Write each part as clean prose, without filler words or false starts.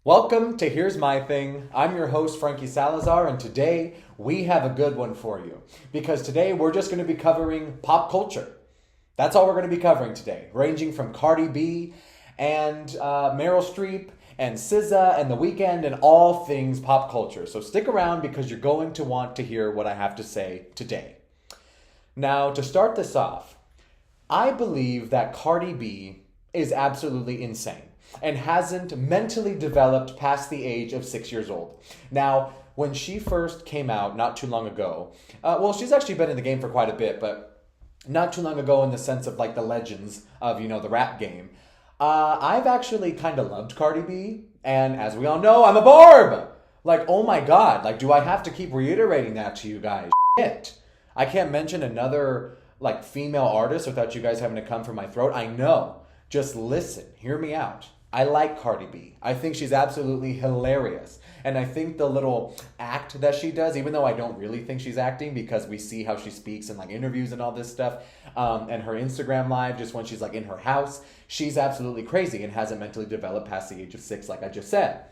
Welcome to Here's My Thing. I'm your host, Frankie Salazar, and today we have a good one for you. Because today we're just going to be covering pop culture. That's all we're going to be covering today, ranging from Cardi B and Meryl Streep and SZA and The Weeknd and all things pop culture. So stick around because you're going to want to hear what I have to say today. Now, to start this off, I believe that Cardi B is absolutely insane and hasn't mentally developed past the age of 6 years old. Now, when she first came out not too long ago, she's actually been in the game for quite a bit, but not too long ago in the sense of like the legends of, the rap game, I've actually kind of loved Cardi B, and as we all know, I'm a barb! Like, oh my god, like, do I have to keep reiterating that to you guys? Shit. I can't mention another, like, female artist without you guys having to come for my throat. I know. Just listen. Hear me out. I like Cardi B. I think she's absolutely hilarious. And I think the little act that she does, even though I don't really think she's acting because we see how she speaks in like interviews and all this stuff, and her Instagram live just when she's like in her house, she's absolutely crazy and hasn't mentally developed past the age of 6 like I just said.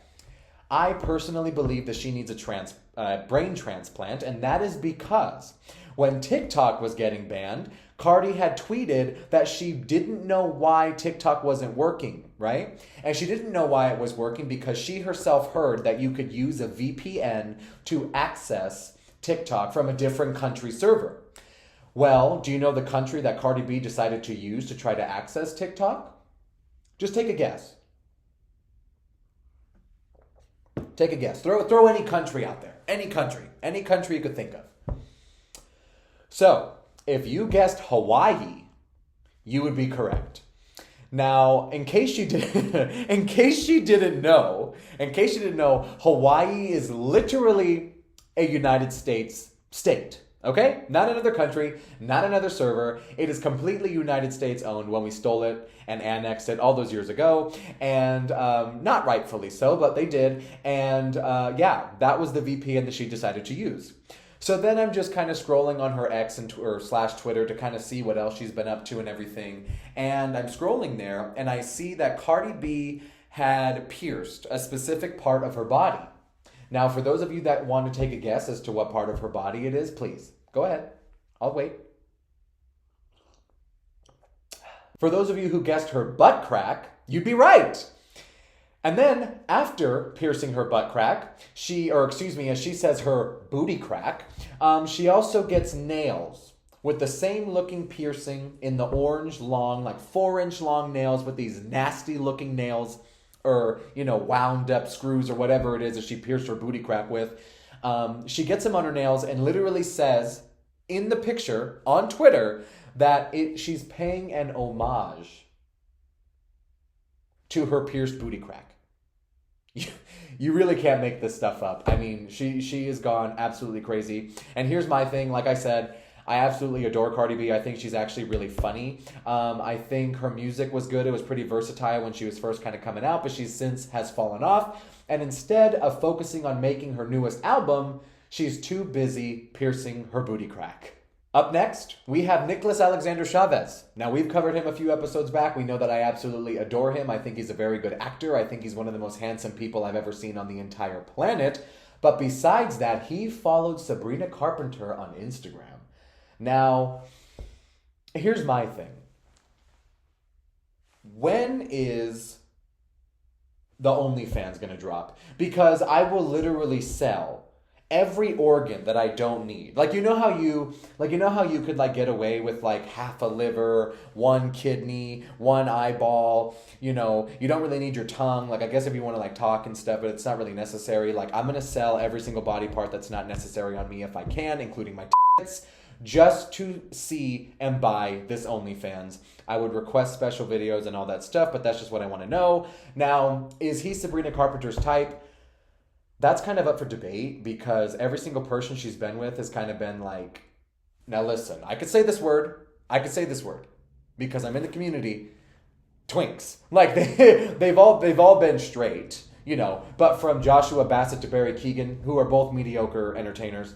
I personally believe that she needs a brain transplant, and that is because when TikTok was getting banned, Cardi had tweeted that she didn't know why TikTok wasn't working, right? And she didn't know why it was working because she herself heard that you could use a VPN to access TikTok from a different country server. Well, do you know the country that Cardi B decided to use to try to access TikTok? Just take a guess. Take a guess. Throw any country out there. Any country you could think of. So, if you guessed Hawaii, you would be correct. Now, in case you didn't know, Hawaii is literally a United States state. Okay? Not another country, not another server. It is completely United States owned when we stole it and annexed it all those years ago. And not rightfully so, but they did. And that was the VPN that she decided to use. So then I'm just kind of scrolling on her X and / Twitter to kind of see what else she's been up to and everything. And I'm scrolling there and I see that Cardi B had pierced a specific part of her body. Now, for those of you that want to take a guess as to what part of her body it is, please go ahead. I'll wait. For those of you who guessed her butt crack, you'd be right. And then after piercing her butt crack, as she says her booty crack, she also gets nails with the same looking piercing in the orange long, like 4-inch long nails with these nasty looking nails or, wound up screws or whatever it is that she pierced her booty crack with. She gets them on her nails and literally says in the picture on Twitter that she's paying an homage to her pierced booty crack. You really can't make this stuff up. I mean, she has gone absolutely crazy. And here's my thing. Like I said, I absolutely adore Cardi B. I think she's actually really funny. I think her music was good. It was pretty versatile when she was first kind of coming out, but she since has fallen off. And instead of focusing on making her newest album, she's too busy piercing her booty crack. Up next, we have Nicholas Alexander Chavez. Now, we've covered him a few episodes back. We know that I absolutely adore him. I think he's a very good actor. I think he's one of the most handsome people I've ever seen on the entire planet. But besides that, he followed Sabrina Carpenter on Instagram. Now, here's my thing. When is the OnlyFans going to drop? Because I will literally sell every organ that I don't need. Like, you know how you could like get away with like half a liver, 1 kidney, 1 eyeball, you don't really need your tongue. Like, I guess if you want to like talk and stuff, but it's not really necessary. Like, I'm going to sell every single body part that's not necessary on me if I can, including my tits, just to see and buy this OnlyFans. I would request special videos and all that stuff, but that's just what I want to know. Now, is he Sabrina Carpenter's type? That's kind of up for debate because every single person she's been with has kind of been like, now listen, I could say this word because I'm in the community, twinks. Like they've all been straight, but from Joshua Bassett to Barry Keoghan, who are both mediocre entertainers,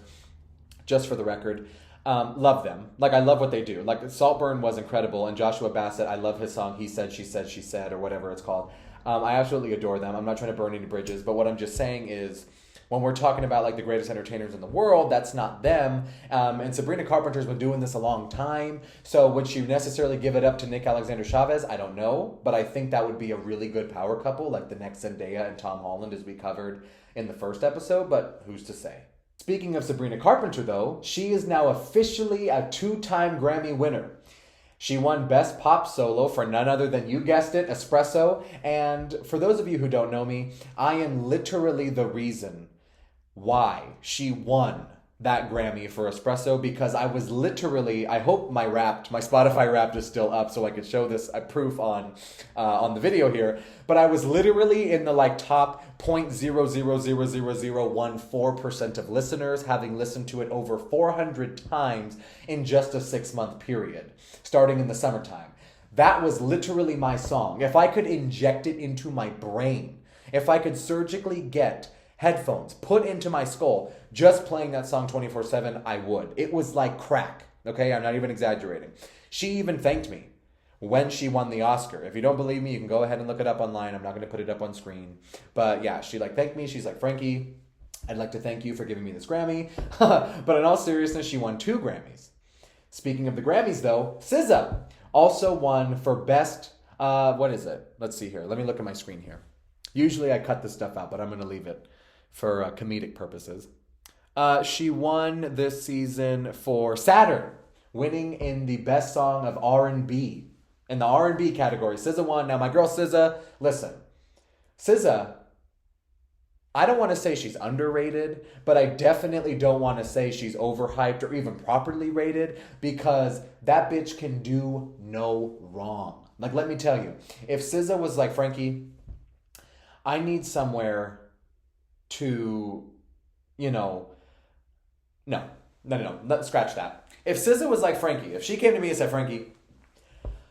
just for the record. Love them. Like, I love what they do. Like, Saltburn was incredible, and Joshua Bassett, I love his song, He Said, She Said, She Said, or whatever it's called. I absolutely adore them. I'm not trying to burn any bridges, but what I'm just saying is, when we're talking about like the greatest entertainers in the world, that's not them. And Sabrina Carpenter's been doing this a long time. So would she necessarily give it up to Nick Alexander Chavez? I don't know. But I think that would be a really good power couple, like the next Zendaya and Tom Holland, as we covered in the first episode. But who's to say? Speaking of Sabrina Carpenter, though, she is now officially a 2-time Grammy winner. She won Best Pop Solo for none other than, you guessed it, Espresso. And for those of you who don't know me, I am literally the reason why she won that Grammy for Espresso, because I was literally, I hope my Spotify Wrapped is still up so I could show this proof on the video here, but I was literally in the like top 0.000014% of listeners, having listened to it over 400 times in just a 6-month period, starting in the summertime. That was literally my song. If I could inject it into my brain, if I could surgically get headphones put into my skull, just playing that song 24/7, I would. It was like crack, okay? I'm not even exaggerating. She even thanked me when she won the Oscar. If you don't believe me, you can go ahead and look it up online. I'm not going to put it up on screen. But yeah, she like thanked me. She's like, Frankie, I'd like to thank you for giving me this Grammy. But in all seriousness, she won 2 Grammys. Speaking of the Grammys, though, SZA also won for Best, what is it? Let's see here. Let me look at my screen here. Usually I cut this stuff out, but I'm going to leave it for comedic purposes. She won this season for Saturn, winning in the Best Song of R&B. In the R&B category, SZA won. Now, my girl SZA, listen. SZA, I don't want to say she's underrated, but I definitely don't want to say she's overhyped or even properly rated, because that bitch can do no wrong. Like, let me tell you, if SZA was like, Frankie, I need somewhere to, no, scratch that. If SZA was like, Frankie, if she came to me and said, Frankie,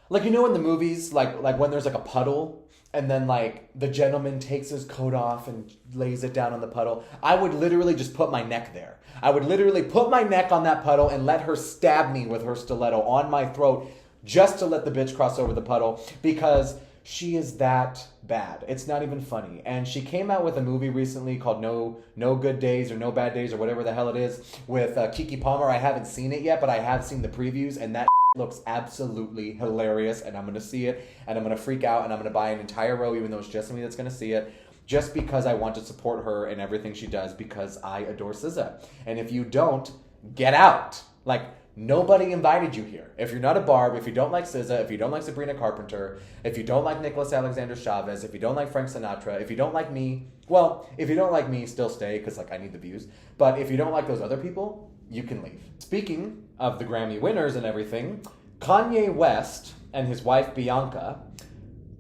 like, in the movies, like when there's like a puddle and then like the gentleman takes his coat off and lays it down on the puddle, I would literally just put my neck there. I would literally put my neck on that puddle and let her stab me with her stiletto on my throat just to let the bitch cross over the puddle, because she is that bad. It's not even funny. And she came out with a movie recently called No Good Days or No Bad Days or whatever the hell it is with Keke Palmer. I haven't seen it yet, but I have seen the previews, and that looks absolutely hilarious, and I'm going to see it, and I'm going to freak out, and I'm going to buy an entire row, even though it's just me that's going to see it, just because I want to support her and everything she does, because I adore SZA. And if you don't, get out. Like, nobody invited you here. If you're not a Barb, if you don't like SZA, if you don't like Sabrina Carpenter, if you don't like Nicholas Alexander Chavez, if you don't like Frank Sinatra, if you don't like me, well, if you don't like me, still stay, because like I need the views. But if you don't like those other people, you can leave. Speaking of the Grammy winners and everything, Kanye West and his wife Bianca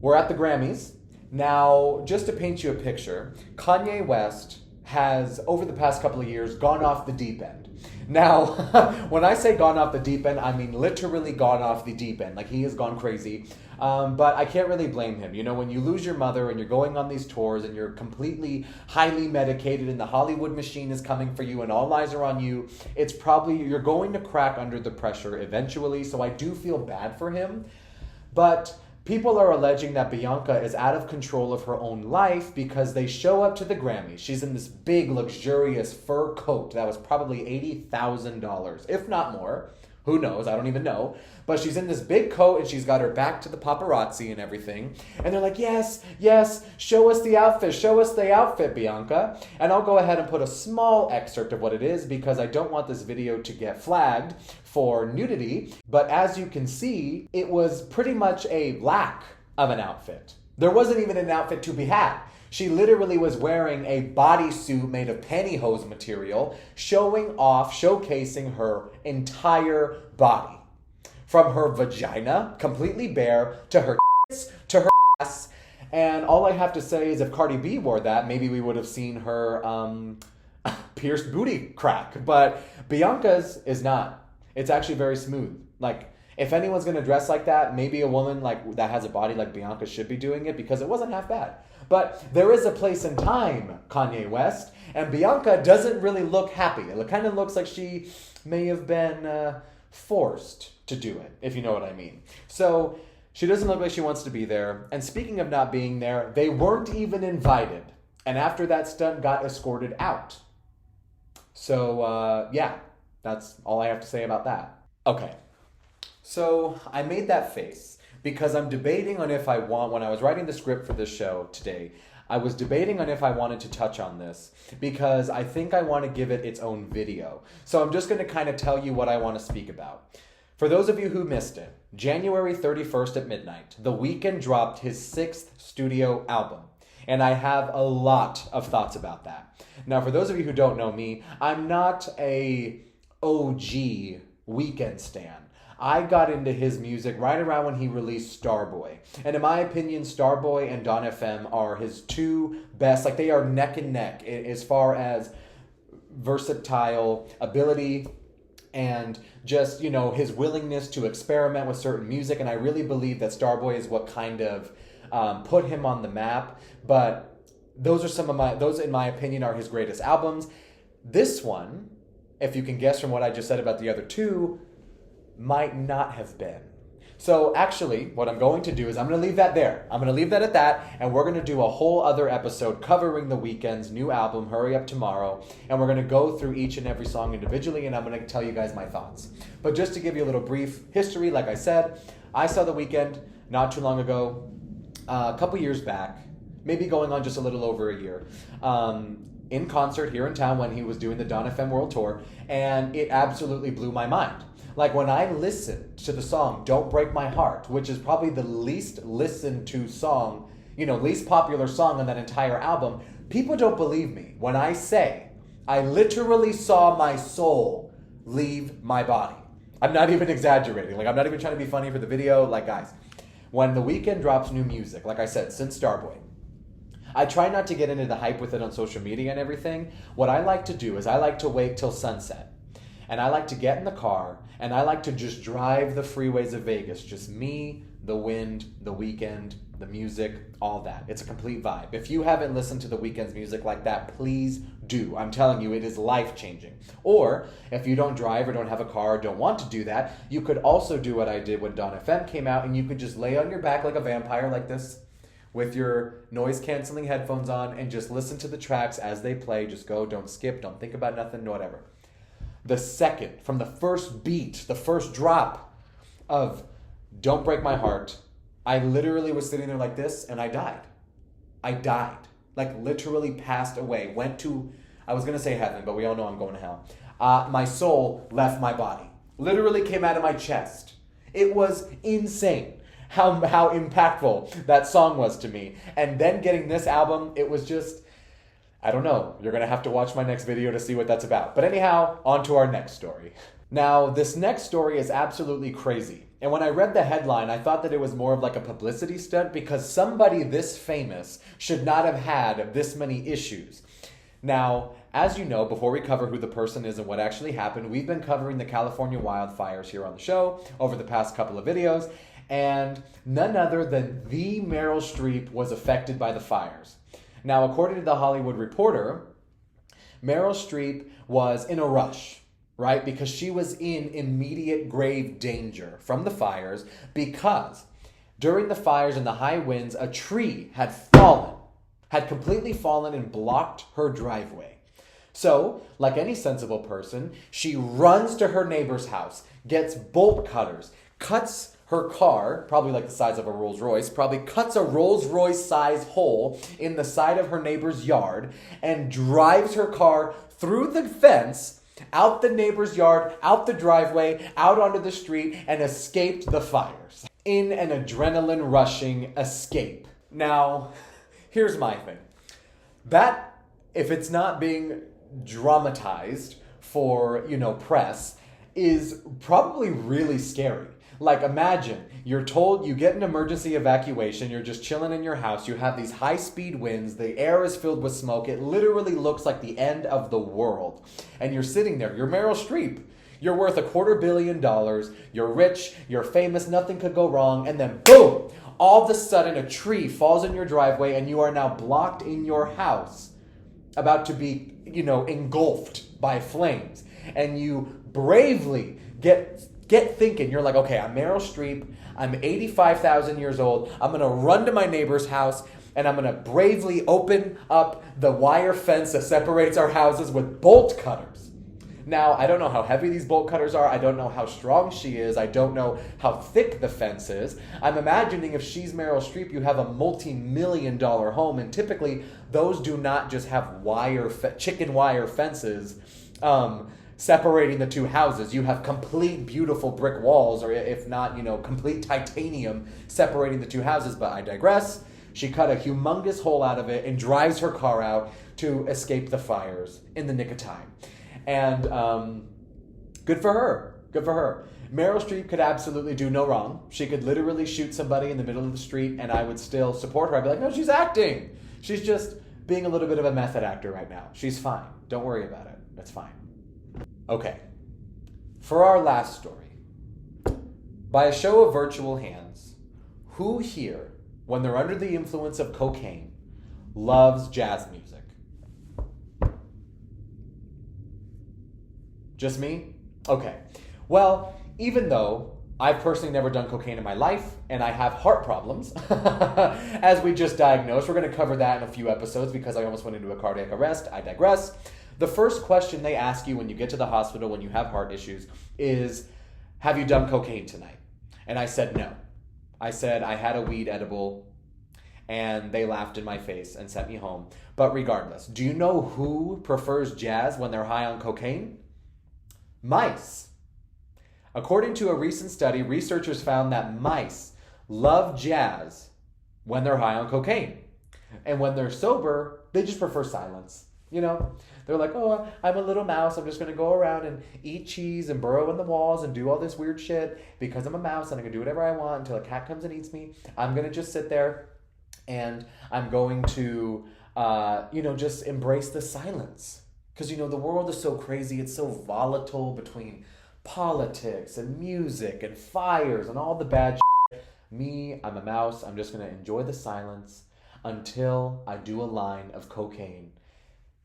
were at the Grammys. Now, just to paint you a picture, Kanye West has, over the past couple of years, gone off the deep end. Now, when I say gone off the deep end, I mean literally gone off the deep end. Like, he has gone crazy. But I can't really blame him. When you lose your mother and you're going on these tours and you're completely highly medicated and the Hollywood machine is coming for you and all eyes are on you, it's probably, you're going to crack under the pressure eventually. So I do feel bad for him. But people are alleging that Bianca is out of control of her own life because they show up to the Grammys. She's in this big, luxurious fur coat that was probably $80,000, if not more. Who knows? I don't even know. But she's in this big coat and she's got her back to the paparazzi and everything. And they're like, yes, show us the outfit, Bianca. And I'll go ahead and put a small excerpt of what it is because I don't want this video to get flagged for nudity. But as you can see, it was pretty much a lack of an outfit. There wasn't even an outfit to be had. She literally was wearing a bodysuit made of pantyhose material, showcasing her entire body. From her vagina, completely bare, to her tits, to her ass. And all I have to say is if Cardi B wore that, maybe we would have seen her pierced booty crack. But Bianca's is not. It's actually very smooth. Like, if anyone's going to dress like that, maybe a woman like that has a body like Bianca should be doing it because it wasn't half bad. But there is a place and time, Kanye West, and Bianca doesn't really look happy. It kind of looks like she may have been forced to do it, if you know what I mean. So She doesn't look like she wants to be there. And speaking of not being there, they weren't even invited. And after that stunt, got escorted out. So, yeah, that's all I have to say about that. Okay, so I made that face because I'm debating on if I want, when I was writing the script for this show today, I was debating on if I wanted to touch on this because I think I want to give it its own video. So I'm just going to kind of tell you what I want to speak about. For those of you who missed it, January 31st at midnight, The Weeknd dropped his 6th studio album. And I have a lot of thoughts about that. Now, for those of you who don't know me, I'm not a OG Weeknd stan. I got into his music right around when he released Starboy. And in my opinion, Starboy and Dawn FM are his two best, like they are neck and neck as far as versatile ability and just, you know, his willingness to experiment with certain music. And I really believe that Starboy is what kind of put him on the map. But those in my opinion are his greatest albums. This one, if you can guess from what I just said about the other two, might not have been. So actually, what I'm going to do is I'm going to leave that there. I'm going to leave that at that, and we're going to do a whole other episode covering The Weeknd's new album, Hurry Up Tomorrow, and we're going to go through each and every song individually, and I'm going to tell you guys my thoughts. But just to give you a little brief history, like I said, I saw The Weeknd not too long ago, a couple years back, maybe going on just a little over a year, in concert here in town when he was doing the Dawn FM World Tour, and it absolutely blew my mind. Like when I listened to the song Don't Break My Heart, which is probably the least listened to song, least popular song on that entire album, people don't believe me when I say I literally saw my soul leave my body. I'm not even exaggerating. Like I'm not even trying to be funny for the video. Like guys, when The Weeknd drops new music, like I said, since Starboy, I try not to get into the hype with it on social media and everything. What I like to do is I like to wait till sunset. And I like to get in the car, and I like to just drive the freeways of Vegas. Just me, the wind, The Weeknd, the music, all that. It's a complete vibe. If you haven't listened to The Weeknd's music like that, please do. I'm telling you, it is life-changing. Or, if you don't drive or don't have a car or don't want to do that, you could also do what I did when Dawn FM came out, and you could just lay on your back like a vampire like this, with your noise-canceling headphones on, and just listen to the tracks as they play. Just go, don't skip, don't think about nothing, whatever. The second, from the first beat, the first drop of Don't Break My Heart, I literally was sitting there like this, and I died. I died. Like, literally passed away. Went to, I was going to say heaven, but we all know I'm going to hell. My soul left my body. Literally came out of my chest. It was insane how impactful that song was to me. And then getting this album, it was just, I don't know. You're going to have to watch my next video to see what that's about. But anyhow, on to our next story. Now, this next story is absolutely crazy. And when I read the headline, I thought that it was more of like a publicity stunt because somebody this famous should not have had this many issues. Now, as you know, before we cover who the person is and what actually happened, we've been covering the California wildfires here on the show over the past couple of videos. And none other than the Meryl Streep was affected by the fires. Now, according to The Hollywood Reporter, Meryl Streep was in a rush, right? Because she was in immediate grave danger from the fires because during the fires and the high winds, a tree had completely fallen and blocked her driveway. So, like any sensible person, she runs to her neighbor's house, gets bolt cutters, cuts her car, probably like the size of a Rolls Royce, probably cuts a Rolls Royce size hole in the side of her neighbor's yard and drives her car through the fence, out the neighbor's yard, out the driveway, out onto the street, and escaped the fires in an adrenaline rushing escape. Now, here's my thing. That, if it's not being dramatized for, press, is probably really scary. Like imagine, you're told you get an emergency evacuation, you're just chilling in your house, you have these high-speed winds, the air is filled with smoke, it literally looks like the end of the world. And you're sitting there, you're Meryl Streep, you're worth $250 million, you're rich, you're famous, nothing could go wrong, and then boom! All of a sudden a tree falls in your driveway and you are now blocked in your house, about to be, engulfed by flames. And you bravely get get thinking. You're like, okay, I'm Meryl Streep. I'm 85,000 years old. I'm going to run to my neighbor's house and I'm going to bravely open up the wire fence that separates our houses with bolt cutters. Now, I don't know how heavy these bolt cutters are. I don't know how strong she is. I don't know how thick the fence is. I'm imagining if she's Meryl Streep, you have a multi-million-dollar home, and typically those do not just have chicken wire fences separating the two houses. You have complete beautiful brick walls, or if not, complete titanium separating the two houses. But I digress. She cut a humongous hole out of it and drives her car out to escape the fires in the nick of time. And good for her. Good for her. Meryl Streep could absolutely do no wrong. She could literally shoot somebody in the middle of the street and I would still support her. I'd be like, no, she's acting. She's just being a little bit of a method actor right now. She's fine. Don't worry about it. That's fine. Okay. For our last story. By a show of virtual hands, who here, when they're under the influence of cocaine, loves jazz music? Just me? Okay. Well, even though I've personally never done cocaine in my life and I have heart problems, as we just diagnosed, we're going to cover that in a few episodes because I almost went into a cardiac arrest. I digress. The first question they ask you when you get to the hospital when you have heart issues is, have you done cocaine tonight? And I said no. I said I had a weed edible and they laughed in my face and sent me home. But regardless, do you know who prefers jazz when they're high on cocaine? Mice. According to a recent study, researchers found that mice love jazz when they're high on cocaine. And when they're sober, they just prefer silence. They're like, oh, I'm a little mouse. I'm just going to go around and eat cheese and burrow in the walls and do all this weird shit because I'm a mouse and I can do whatever I want until a cat comes and eats me. I'm going to just sit there and I'm going to, just embrace the silence. Because, the world is so crazy. It's so volatile between politics and music and fires and all the bad shit. Me, I'm a mouse. I'm just going to enjoy the silence until I do a line of cocaine.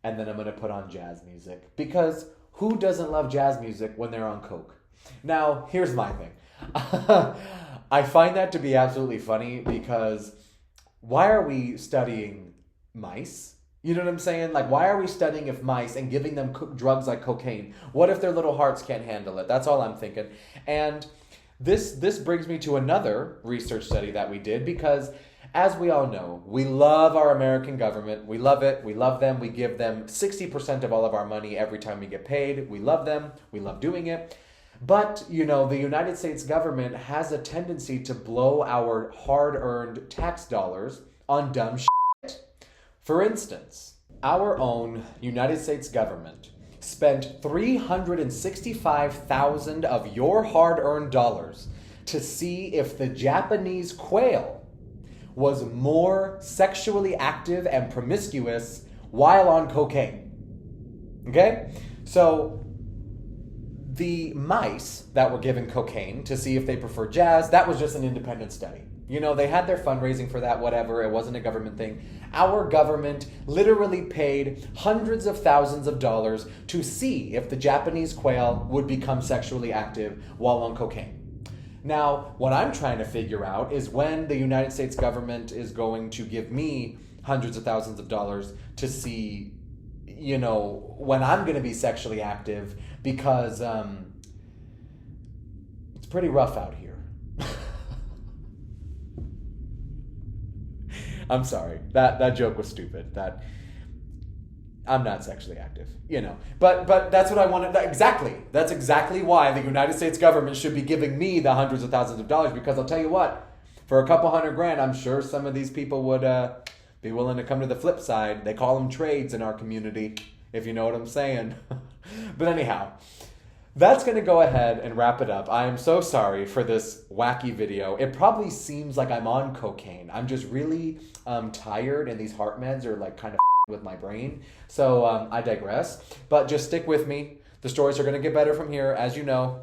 And then I'm going to put on jazz music. Because who doesn't love jazz music when they're on coke? Now, here's my thing. I find that to be absolutely funny because why are we studying mice? You know what I'm saying? Like, why are we studying if mice and giving them drugs like cocaine? What if their little hearts can't handle it? That's all I'm thinking. And this brings me to another research study that we did because, as we all know, we love our American government. We love it. We love them. We give them 60% of all of our money every time we get paid. We love them. We love doing it. But, the United States government has a tendency to blow our hard-earned tax dollars on dumb shit. For instance, our own United States government spent $365,000 of your hard-earned dollars to see if the Japanese quail was more sexually active and promiscuous while on cocaine. Okay? So the mice that were given cocaine to see if they prefer jazz, that was just an independent study. They had their fundraising for that, whatever. It wasn't a government thing. Our government literally paid hundreds of thousands of dollars to see if the Japanese quail would become sexually active while on cocaine. Now, what I'm trying to figure out is when the United States government is going to give me hundreds of thousands of dollars to see, when I'm going to be sexually active because it's pretty rough out here. I'm sorry. That joke was stupid. That I'm not sexually active, But that's what I wanted. Exactly. That's exactly why the United States government should be giving me the hundreds of thousands of dollars because I'll tell you what, for a couple $100,000, I'm sure some of these people would be willing to come to the flip side. They call them trades in our community, if you know what I'm saying. But anyhow, that's going to go ahead and wrap it up. I am so sorry for this wacky video. It probably seems like I'm on cocaine. I'm just really tired and these heart meds are like kind of with my brain. So I digress. But just stick with me. The stories are going to get better from here. As you know,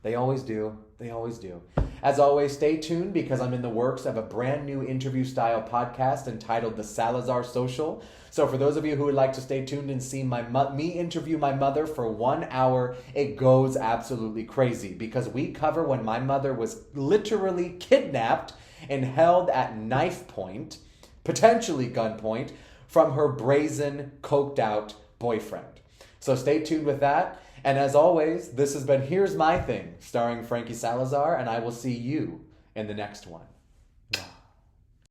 they always do. They always do. As always, stay tuned because I'm in the works of a brand new interview-style podcast entitled The Salazar Social. So for those of you who would like to stay tuned and see me interview my mother for 1 hour, it goes absolutely crazy because we cover when my mother was literally kidnapped and held at knife point, potentially gunpoint, from her brazen, coked out boyfriend. So stay tuned with that. And as always, this has been Here's My Thing, starring Frankie Salazar, and I will see you in the next one.